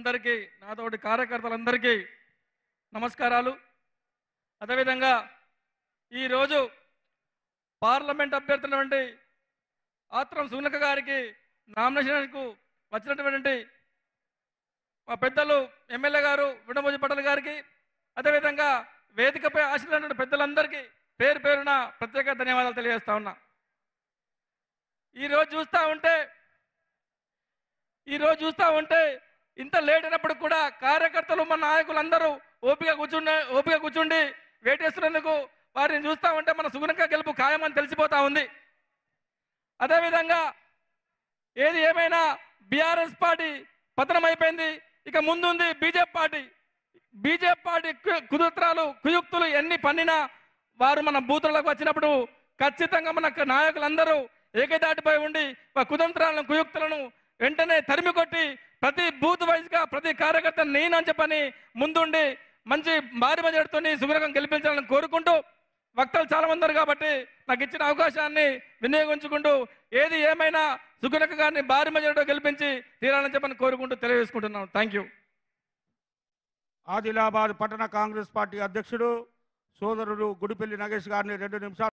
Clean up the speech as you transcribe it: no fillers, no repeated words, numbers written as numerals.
మిత్రులందరికీ నాతోటి కార్యకర్తలందరికీ నమస్కారాలు. అదేవిధంగా ఈరోజు పార్లమెంట్ అభ్యర్థులైనటువంటి ఆత్రం సునక గారికి నామినేషన్కు వచ్చినటువంటి మా పెద్దలు ఎమ్మెల్యే గారు వినోబోజీ పటేల్ గారికి, అదేవిధంగా వేదికపై ఆశీర్వదించిన పెద్దలందరికీ పేరు పేరున ప్రత్యేక ధన్యవాదాలు తెలియజేస్తా ఉన్నా. ఈరోజు చూస్తూ ఉంటే ఇంత లేట్ అయినప్పుడు కూడా కార్యకర్తలు మన నాయకులందరూ ఓపిక కూర్చుండి వెయిట్ చేస్తున్నందుకు వారిని చూస్తూ ఉంటే మన సుగుణంగా గెలుపు ఖాయమని తెలిసిపోతా ఉంది. అదేవిధంగా ఏది ఏమైనా బీఆర్ఎస్ పార్టీ పతనం అయిపోయింది. ఇక ముందుంది బీజేపీ పార్టీ కుయుక్తులు ఎన్ని పన్నినా వారు మన బూతులకు వచ్చినప్పుడు ఖచ్చితంగా మన నాయకులందరూ ఏకదాటిపై ఉండి కుతంత్రాలను కుయుక్తులను వెంటనే తరిమి కొట్టి ప్రతి బూత్ వైజ్గా ప్రతి కార్యకర్త నేనని చెప్పని ముందుండి మంచి భారీ మెజార్టీతో సుగుణంగా గెలిపించాలని కోరుకుంటూ, వక్తలు చాలా మంది ఉన్నారు కాబట్టి నాకు ఇచ్చిన అవకాశాన్ని వినియోగించుకుంటూ ఏది ఏమైనా సుగుణక గారిని భారీ మెజార్టీతో గెలిపించి తీరాలని చెప్పని కోరుకుంటూ తెలియజేసుకుంటున్నాను. Thank you. ఆదిలాబాద్ పట్టణ కాంగ్రెస్ పార్టీ అధ్యక్షుడు సోదరుడు గుడిపల్లి నగేష్ గారిని 2 నిమిషాలు